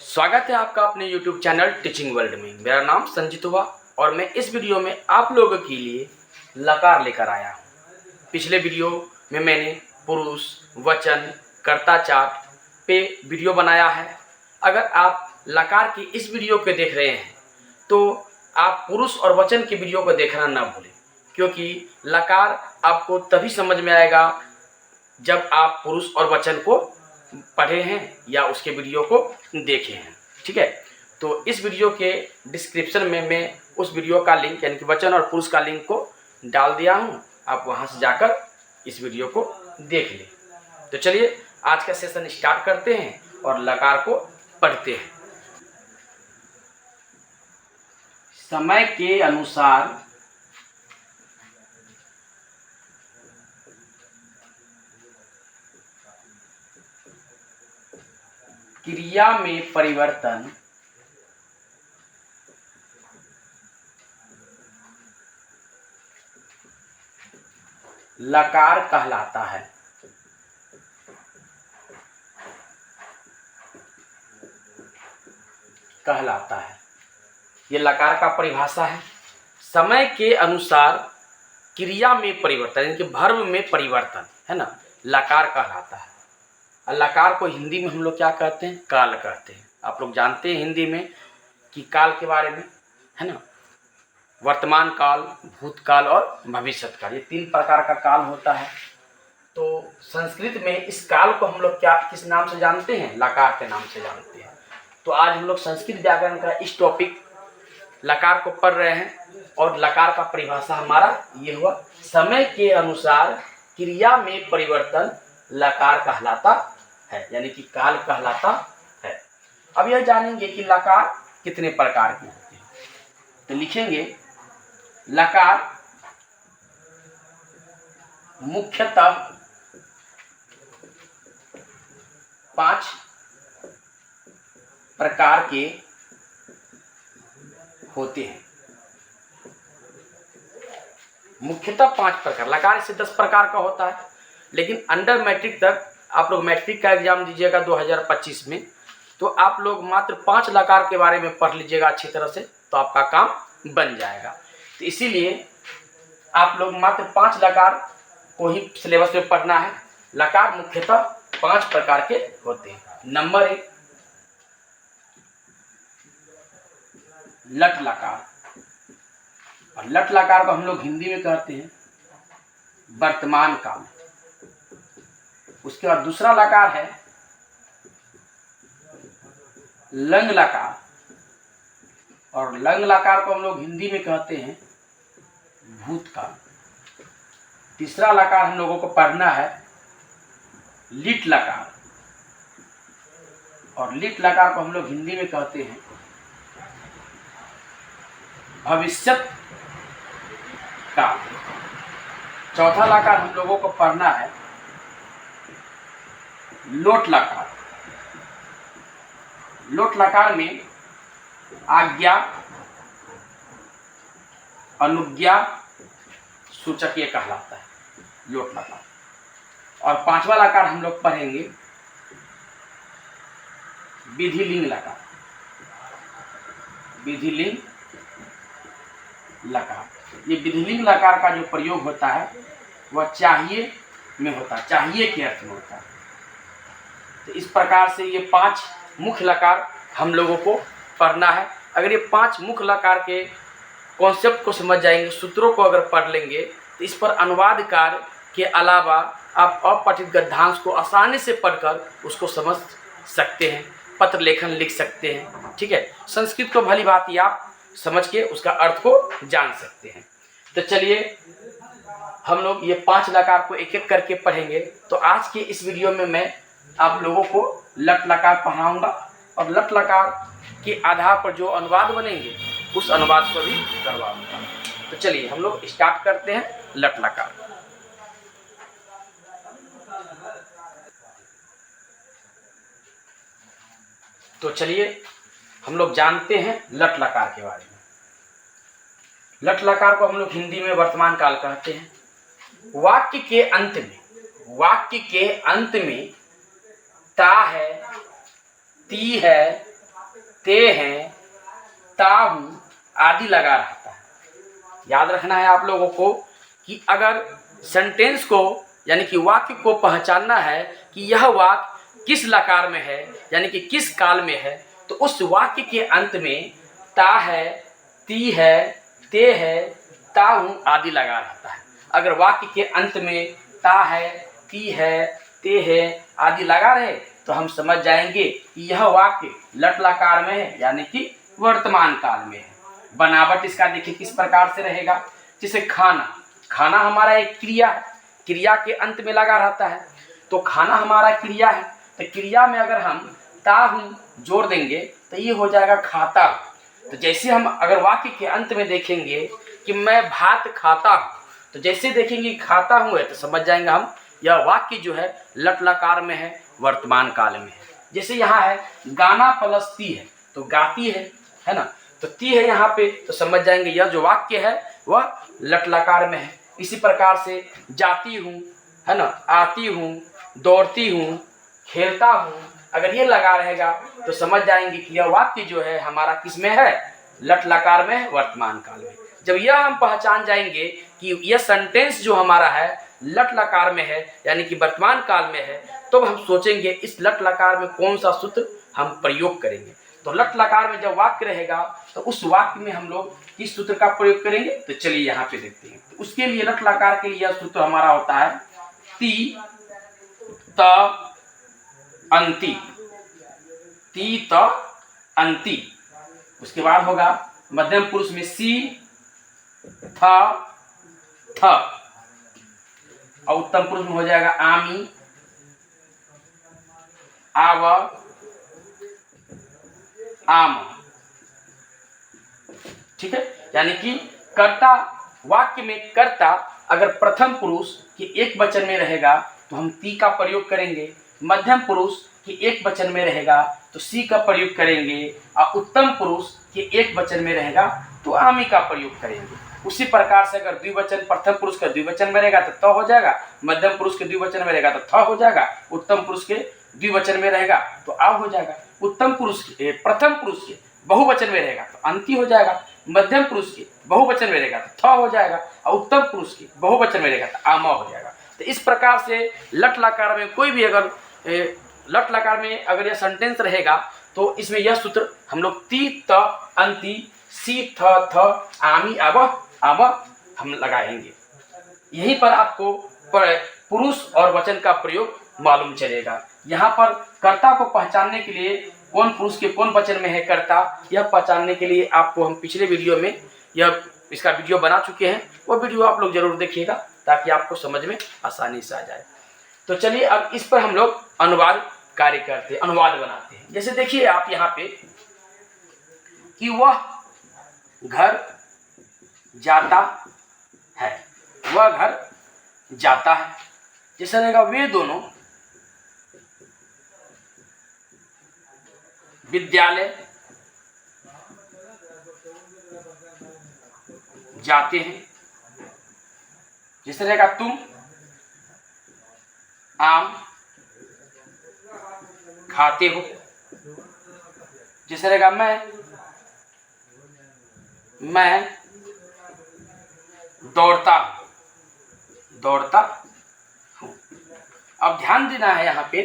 स्वागत है आपका अपने YouTube चैनल टीचिंग वर्ल्ड में। मेरा नाम संजीत हुआ और मैं इस वीडियो में आप लोगों के लिए लकार लेकर आया हूँ। पिछले वीडियो में मैंने पुरुष, वचन, कर्ता चार्ट पे वीडियो बनाया है। अगर आप लकार की इस वीडियो को देख रहे हैं तो आप पुरुष और वचन की वीडियो को देखना ना भूलें, क्योंकि लकार आपको तभी समझ में आएगा जब आप पुरुष और वचन को पढ़े हैं या उसके वीडियो को देखे हैं। ठीक है, तो इस वीडियो के डिस्क्रिप्शन में मैं उस वीडियो का लिंक यानी कि वचन और पुरुष का लिंक को डाल दिया हूँ। आप वहाँ से जाकर इस वीडियो को देख लें। तो चलिए आज का सेशन स्टार्ट करते हैं और लकार को पढ़ते हैं। समय के अनुसार क्रिया में परिवर्तन लकार कहलाता है। ये लकार का परिभाषा है। समय के अनुसार क्रिया में परिवर्तन यानी कि वर्ब में परिवर्तन है ना, लकार कहलाता है। लकार को हिंदी में हम लोग क्या कहते हैं? काल कहते हैं। आप लोग जानते हैं हिंदी में कि काल के बारे में, है ना। वर्तमान काल, भूतकाल और भविष्यत काल, ये तीन प्रकार का काल होता है। तो संस्कृत में इस काल को हम लोग किस नाम से जानते हैं? लकार के नाम से जानते हैं। तो आज हम लोग संस्कृत व्याकरण का इस टॉपिक लकार को पढ़ रहे हैं और लकार का परिभाषा हमारा ये हुआ, समय के अनुसार क्रिया में परिवर्तन लकार कहलाता है, यानी कि काल कहलाता है। अब यह जानेंगे कि लकार कितने प्रकार के होते हैं। तो लिखेंगे लकार मुख्यतः 5 प्रकार के होते हैं। मुख्यतः 5 प्रकार। लकार इससे 10 प्रकार का होता है, लेकिन अंडर मैट्रिक तक आप लोग मैट्रिक का एग्जाम दीजिएगा 2025 में, तो आप लोग मात्र 5 लकार के बारे में पढ़ लीजिएगा अच्छी तरह से, तो आपका काम बन जाएगा। तो इसीलिए आप लोग मात्र 5 लकार को ही सिलेबस में पढ़ना है। लकार मुख्यतः 5 प्रकार के होते हैं। नंबर 1 लट लकार। और लट लकार को हम लोग हिंदी में कहते हैं वर्तमान काल। उसके बाद दूसरा लकार है लंग लकार, और लंग लकार को हम लोग हिंदी में कहते हैं भूतकाल। तीसरा लकार हम लोगों को पढ़ना है लिट लकार, और लिट लकार को हम लोग हिंदी में कहते हैं भविष्यत काल। चौथा लकार हम लोगों को पढ़ना है लोट लकार। लोट लकार में आज्ञा, अनुज्ञा सूचक ये कहलाता है लोट लकार। और 5वां लकार हम लोग पढ़ेंगे विधिलिंग लकार। विधिलिंग लकार, ये विधिलिंग लकार का जो प्रयोग होता है वह चाहिए में होता है, चाहिए के अर्थ में होता है। तो इस प्रकार से ये 5 मुख्य लकार हम लोगों को पढ़ना है। अगर ये 5 मुख्य लकार के कॉन्सेप्ट को समझ जाएंगे, सूत्रों को अगर पढ़ लेंगे, तो इस पर अनुवाद कार्य के अलावा आप अपठित गद्यांश को आसानी से पढ़कर उसको समझ सकते हैं, पत्र लेखन लिख सकते हैं। ठीक है, संस्कृत को भली भांति आप समझ के उसका अर्थ को जान सकते हैं। तो चलिए हम लोग ये 5 लकार को एक एक करके पढ़ेंगे। तो आज के इस वीडियो में मैं आप लोगों को लट लकार पढ़ाऊंगा और लट लकार के आधार पर जो अनुवाद बनेंगे उस अनुवाद को भी करवाऊंगा। तो चलिए हम लोग स्टार्ट करते हैं लट लकार। तो चलिए हम लोग जानते हैं लट लकार के बारे में। लट लकार को हम लोग हिंदी में वर्तमान काल कहते हैं। वाक्य के अंत में ता है, ती है, ते हैं, ता हूँ आदि लगा रहता है। याद रखना है आप लोगों को कि अगर सेंटेंस को यानी कि वाक्य को पहचानना है कि यह वाक्य किस लकार में है यानी कि किस काल में है, तो उस वाक्य के अंत में ता है, ती है, ते है, ता हूँ आदि लगा रहता है। अगर वाक्य के अंत में ता है, ती है, ते है आदि लगा रहे तो हम समझ जाएंगे कि यह वाक्य लट लकार में है यानी कि वर्तमान काल में है। बनावट इसका देखिए किस प्रकार से रहेगा। जैसे खाना, खाना हमारा एक क्रिया है, क्रिया के अंत में लगा रहता है, तो खाना हमारा क्रिया है, तो क्रिया में अगर हम ता हूँ जोड़ देंगे तो ये हो जाएगा खाता। तो जैसे हम अगर वाक्य के अंत में देखेंगे कि मैं भात खाता हूँ, तो जैसे देखेंगे खाता हूँ है तो समझ जाएंगे हम यह वाक्य जो है लट लकार में है, वर्तमान काल में है। जैसे यहाँ है गाना प्लस ती है तो गाती है ना, तो ती है यहाँ पे तो समझ जाएंगे यह जो वाक्य है वह लट लकार में है। इसी प्रकार से जाती हूँ है ना, आती हूँ, दौड़ती हूँ, खेलता हूँ, अगर ये लगा रहेगा तो समझ जाएंगे कि यह वाक्य जो है हमारा किस में है, लट लकार में है, वर्तमान काल में। जब यह हम पहचान जाएंगे कि यह सेंटेंस जो हमारा है लट लकार में है यानी कि वर्तमान काल में है, तो हम सोचेंगे इस लट लकार में कौन सा सूत्र हम प्रयोग करेंगे। तो लट लकार में जब वाक्य रहेगा तो उस वाक्य में हम लोग किस सूत्र का प्रयोग करेंगे, तो चलिए यहाँ पे देखते हैं। तो उसके लिए लट लकार के लिए यह सूत्र हमारा होता है ती त अंति, ती त अंति। उसके बाद होगा मध्यम पुरुष में सी थ थ, और उत्तम पुरुष में हो जाएगा आमी, आव, आम। ठीक है, यानी कि कर्ता, वाक्य में कर्ता अगर प्रथम पुरुष के एक वचन में रहेगा तो हम ती का प्रयोग करेंगे, मध्यम पुरुष के एक वचन में रहेगा तो सी का प्रयोग करेंगे, और उत्तम पुरुष के एक वचन में रहेगा तो आमी का प्रयोग करेंगे। उसी प्रकार से अगर द्विवचन प्रथम पुरुष का द्विवचन में रहेगा तो त हो जाएगा, मध्यम पुरुष के द्विवचन में रहेगा तो थ हो जाएगा, उत्तम पुरुष के द्विवचन में रहेगा तो आ हो जाएगा, उत्तम पुरुष के प्रथम पुरुष के बहुवचन में रहेगा तो अंति हो जाएगा, मध्यम पुरुष के बहुवचन में रहेगा तो थ हो जाएगा, और उत्तम पुरुष के बहुवचन में रहेगा तो आमा हो जाएगा। तो इस प्रकार से लट लकार में कोई भी अगर लट लकार में अगर यह सेंटेंस रहेगा तो इसमें यह सूत्र हम लोग ती त अंति सी थ थ आमी आव आव हम लगाएंगे। यहीं पर आपको पुरुष और वचन का प्रयोग मालूम चलेगा। यहाँ पर कर्ता को पहचानने के लिए कौन पुरुष के कौन वचन में है कर्ता, यह पहचानने के लिए आपको हम पिछले वीडियो में इसका वीडियो बना चुके हैं, वो वीडियो आप लोग जरूर देखिएगा ताकि आपको समझ में आसानी से आ जाए। तो चलिए अब इस पर हम लोग अनुवाद कार्य करते हैं, अनुवाद बनाते हैं। जैसे देखिए आप यहाँ पे कि वह घर जाता है, वह घर जाता है, जैसे रहेगा वे दोनों विद्यालय जाते हैं, जैसे रहेगा तुम आम खाते हो, जैसे रहेगा मैं दौड़ता हूं। अब ध्यान देना है यहाँ पे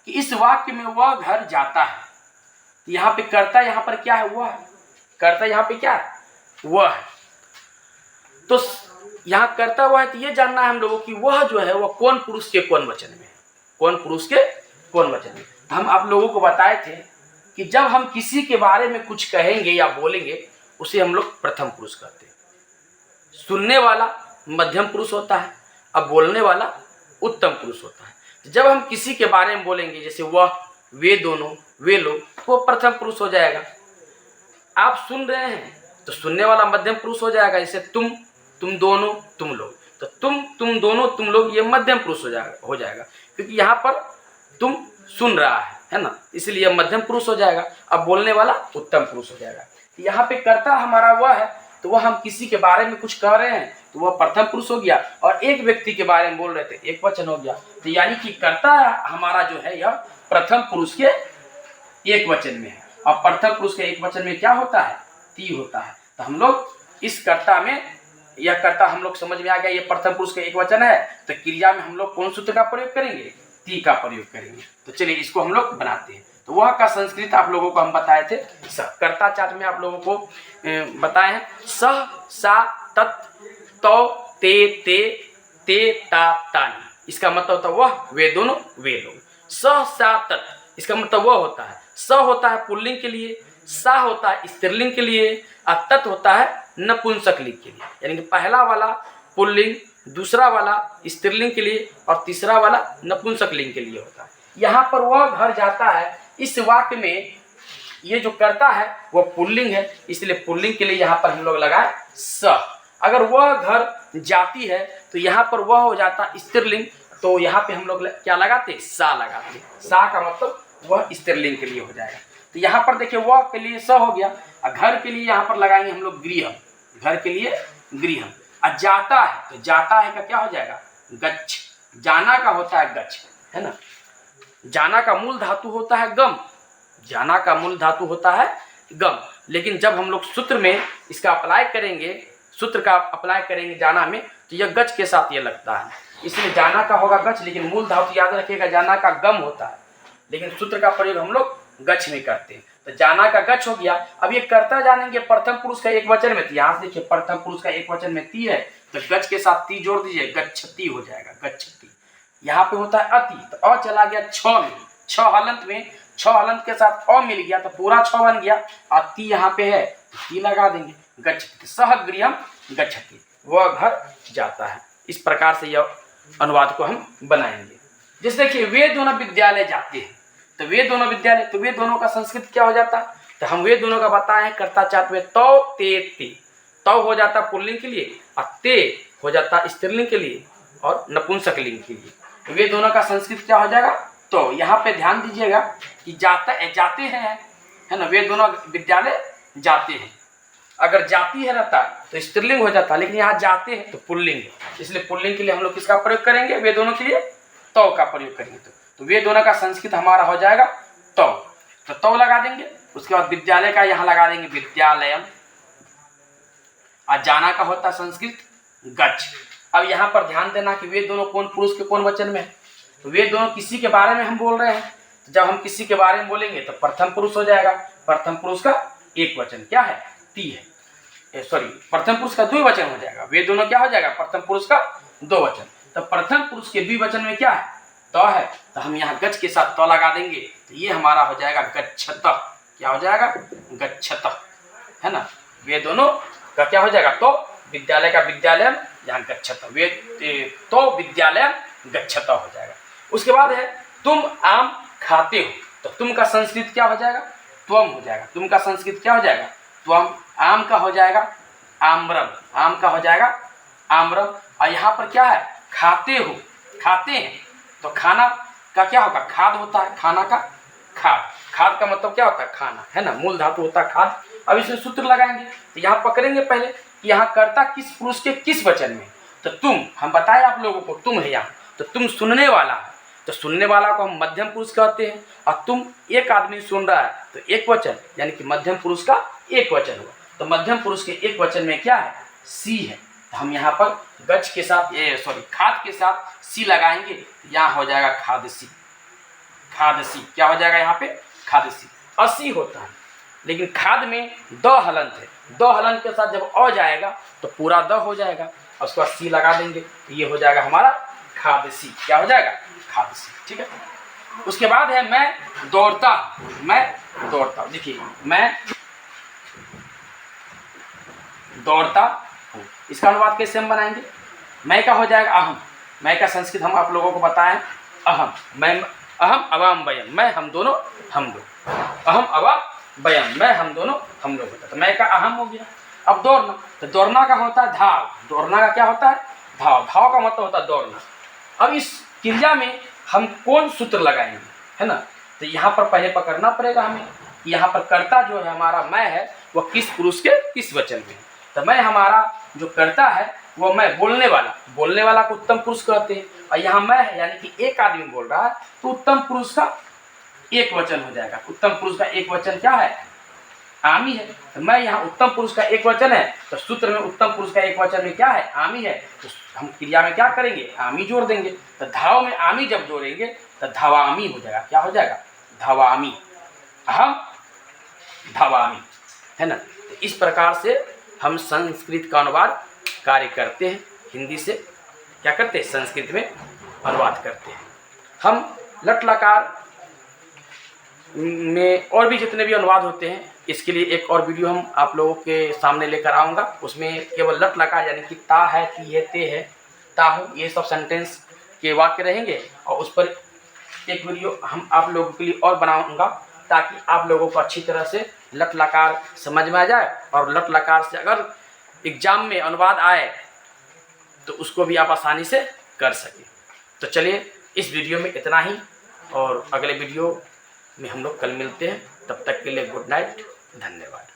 कि इस वाक्य में वह घर जाता है, तो यहाँ पे कर्ता यहाँ पर क्या है, वह है। कर्ता यहाँ पे क्या है, वह है। तो यहाँ कर्ता वह है, तो ये जानना है हम लोगों की वह जो है वह कौन पुरुष के कौन वचन में है, कौन पुरुष के कौन वचन में। तो हम आप लोगों को बताए थे कि जब हम किसी के बारे में कुछ कहेंगे या बोलेंगे उसे हम लोग प्रथम पुरुष कहते हैं। सुनने वाला मध्यम पुरुष होता है, अब बोलने वाला उत्तम पुरुष होता है। जब हम किसी के बारे में बोलेंगे जैसे वह, वे दोनों, वे लोग, तो वो प्रथम पुरुष हो जाएगा। आप सुन रहे हैं तो सुनने वाला मध्यम पुरुष हो जाएगा, जैसे तुम दोनों, तुम लोग, तो तुम दोनों, तुम लोग, ये मध्यम पुरुष हो जाएगा क्योंकि यहाँ पर तुम सुन रहा है ना, इसलिए मध्यम पुरुष हो जाएगा। अब बोलने वाला उत्तम पुरुष हो जाएगा। यहाँ पे कर्ता हमारा वह है, तो वह हम किसी के बारे में कुछ कह रहे हैं तो वह प्रथम पुरुष हो गया, और एक व्यक्ति के बारे में बोल रहे थे एक वचन हो गया। तो यानी कि कर्ता हमारा जो है यह प्रथम पुरुष के एक वचन में है। और प्रथम पुरुष के एक वचन में क्या होता है, ती होता है। तो हम लोग इस कर्ता में, यह कर्ता हम लोग समझ में आ गया, ये प्रथम पुरुष का एक वचन है, तो क्रिया में हम लोग कौन सूत्र का प्रयोग करेंगे, ती का प्रयोग करेंगे। तो चलिए इसको हम लोग बनाते हैं। तो वह का संस्कृत आप लोगों को हम बताए थे, कर्ता चार्ट में आप लोगों को बताए हैं, सह सा तत् तौ ते ते ता तानी। इसका मतलब होता है वह, वे दोनों, वे लोग। सह सा तत् इसका मतलब वह होता है, स होता है पुल्लिंग के लिए, सा होता है स्त्रीलिंग के लिए, और तत् होता है नपुंसकलिंग के लिए। यानी कि पहला वाला पुल्लिंग, दूसरा वाला स्त्रीलिंग के लिए और तीसरा वाला नपुंसकलिंग के लिए होता है। यहाँ पर वह घर जाता है, इस वाक्य में ये जो करता है वह पुल्लिंग है, इसलिए पुल्लिंग के लिए यहाँ पर हम लोग लगाए स। अगर वह घर जाती है तो यहाँ पर वह हो जाता स्त्रीलिंग, तो यहाँ पे हम लोग क्या लगाते, सा लगाते। सा का मतलब वह स्त्रीलिंग के लिए हो जाएगा। तो यहाँ पर देखिए वह के लिए स हो गया, और घर के लिए यहाँ पर लगाएंगे हम लोग गृह, घर के लिए गृह। और जाता है, तो जाता है का क्या हो जाएगा, गच्छ। जाना का होता है गच्छ, है ना। जाना का मूल धातु होता है गम, जाना का मूल धातु होता है गम। लेकिन जब हम लोग सूत्र में इसका अप्लाई करेंगे, सूत्र का अप्लाई करेंगे जाना में, तो यह गच्छ के साथ ये लगता है, इसलिए जाना का होगा गच्छ। लेकिन मूल धातु याद रखिएगा, जाना का गम होता है, लेकिन सूत्र का प्रयोग हम लोग गच्छ में करते हैं। तो जाना का गच्छ हो गया। अब ये कर्ता जानेंगे प्रथम पुरुष का एक वचन में, तो यहाँ से देखिए प्रथम पुरुष का एक वचन में ती है, तो गच्छ के साथ ती जोड़ दीजिए, गच्छति हो जाएगा, गच्छति। यहाँ पे होता है अति, तो अ चला गया छ में, छ हलंत में, छ हलंत के साथ अ मिल गया तो पूरा छ बन गया, और ती यहाँ पे है, ती लगा देंगे, गच्छति। सह गृहम गच्छति, वह घर जाता है। इस प्रकार से यह अनुवाद को हम बनाएंगे। जैसे देखिए वे दोनों विद्यालय जाते हैं, तो वे दोनों विद्यालय, तो वे दोनों का संस्कृत क्या हो जाता, तो हम वे दोनों का बताए हैं कर्ता चार्ट में, तौ ते ते। तौ हो जाता पुल्लिंग के लिए, और ते हो जाता स्त्रीलिंग के लिए और नपुंसकलिंग के लिए। तो वे दोनों का संस्कृत क्या हो जाएगा, तो यहाँ पे ध्यान दीजिएगा कि जाते हैं, है ना, वे दोनों विद्यालय जाते हैं। अगर जाती है रहता तो स्त्रीलिंग हो जाता, लेकिन यहाँ जाते हैं तो पुल्लिंग है, इसलिए पुल्लिंग के लिए हम लोग किसका प्रयोग करेंगे, वे दोनों के लिए तौ का प्रयोग करेंगे। तो वे दोनों का संस्कृत हमारा हो जाएगा तौ, तो तौ लगा देंगे। उसके बाद विद्यालय का यहाँ लगा देंगे विद्यालयम, और जाना का होता संस्कृत गच्छ। अब यहाँ पर ध्यान देना कि वे दोनों कौन पुरुष के कौन वचन में है, तो वे दोनों किसी के बारे में हम बोल रहे हैं। तो जब हम किसी के बारे में बोलेंगे तो प्रथम पुरुष हो जाएगा, प्रथम पुरुष का एक वचन क्या है, ती है, सॉरी प्रथम पुरुष का द्विवचन हो जाएगा। वे दोनों क्या हो जाएगा, प्रथम पुरुष का दो वचन। तो प्रथम पुरुष के द्विवचन में क्या है, तो है, तो हम यहाँ गच्छ के साथ तो लगा देंगे, तो ये हमारा हो जाएगा गच्छत। क्या हो जाएगा, गच्छत, है ना। वे दोनों का क्या हो जाएगा, तो विद्यालय का विद्यालय, यहाँ गच्छत, वे तो विद्यालय गच्छत हो जाएगा। उसके बाद है तुम आम खाते हो, तो तुम का संस्कृत क्या हो जाएगा, त्वम हो जाएगा। तुम का संस्कृत क्या हो जाएगा, त्वम। आम का हो जाएगा आम्रम, आम का हो जाएगा आम्रम। और यहाँ पर क्या है, खाते हो, खाते हैं, तो खाना का क्या होगा, खाद होता है, खाना का खाद। खाद का मतलब क्या होता है, खाना, है ना, मूल धातु होता है खाद। अब इसमें सूत्र लगाएंगे, तो यहाँ पकड़ेंगे पहले कि यहाँ कर्ता किस पुरुष के किस वचन में, तो तुम, हम बताए आप लोगों को तुम है यहाँ, तो तुम सुनने वाला है, तो सुनने वाला को हम मध्यम पुरुष कहते हैं। और तुम एक आदमी सुन रहा है, तो एक वचन, यानी कि मध्यम पुरुष का एक वचन हुआ। तो मध्यम पुरुष के एक वचन में क्या है, सी है, तो हम यहाँ पर गच्छ के साथ, सॉरी खाद के साथ सी लगाएंगे, यहाँ हो जाएगा खादसी। खादसी क्या हो जाएगा, यहाँ पे खादसी। असी होता है, लेकिन खाद में द हलंत है, द हलंत के साथ जब अ जाएगा तो पूरा द हो जाएगा, और उसके बाद सी लगा देंगे, तो ये हो जाएगा हमारा खादसी। क्या हो जाएगा, खादसी, ठीक है। उसके बाद है मैं दौड़ता, मैं दौड़ता, देखिए मैं दौड़ता हूँ, इसका अनुवाद कैसे हम बनाएंगे, मैं का हो जाएगा अहम। मैं का संस्कृत हम आप लोगों को बताएं अहम। मैं अहम अवाम वयम, मैं हम दोनों हम लोग, अहम अवाम वयम, मैं हम दोनों हम लोग होता है। तो मैं का अहम हो गया। अब दौड़ना, तो दौड़ना का होता है धाव, दौड़ना का क्या होता है, धाव। धाव का मतलब होता है दौड़ना। अब इस क्रिया में हम कौन सूत्र लगाएंगे, है ना, तो यहाँ पर पहले पकड़ना पड़ेगा हमें, यहाँ पर कर्ता जो है हमारा मैं है, वह किस पुरुष के किस वचन में है। तो मैं हमारा जो कर्ता है वो मैं, बोलने वाला, बोलने वाला को उत्तम पुरुष कहते हैं। और यहाँ मैं है, यानी कि एक आदमी बोल रहा है, तो उत्तम पुरुष का एक वचन हो जाएगा। उत्तम पुरुष का एक वचन क्या है? आमी है। तो मैं यहाँ उत्तम पुरुष का एक वचन है, तो सूत्र में उत्तम पुरुष का एक वचन में क्या है? आमी है। तो हम क्रिया में क्या करेंगे? आमी जोड़ देंगे। तो धाव में आमी जब जोड़ेंगे तो धवामी हो जाएगा। क्या हो जाएगा? धवामी। अहम धवामी, है ना। तो इस प्रकार से हम संस्कृत का अनुवाद कार्य करते हैं। हिंदी से क्या करते हैं? संस्कृत में अनुवाद करते हैं। हम लट लकार में और भी जितने भी अनुवाद होते हैं, इसके लिए एक और वीडियो हम आप लोगों के सामने लेकर आऊँगा। उसमें केवल लट लकार यानी कि ता है, ती है, ते है, ता हूँ, ये सब सेंटेंस के वाक्य रहेंगे और उस पर एक वीडियो हम आप लोगों के लिए और बनाऊंगा, ताकि आप लोगों को अच्छी तरह से लट लकार समझ में आ जाए और लट लकार से अगर एग्जाम में अनुवाद आए तो उसको भी आप आसानी से कर सकें। तो चलिए इस वीडियो में इतना ही, और अगले वीडियो में हम लोग कल मिलते हैं। तब तक के लिए गुड नाइट, धन्यवाद।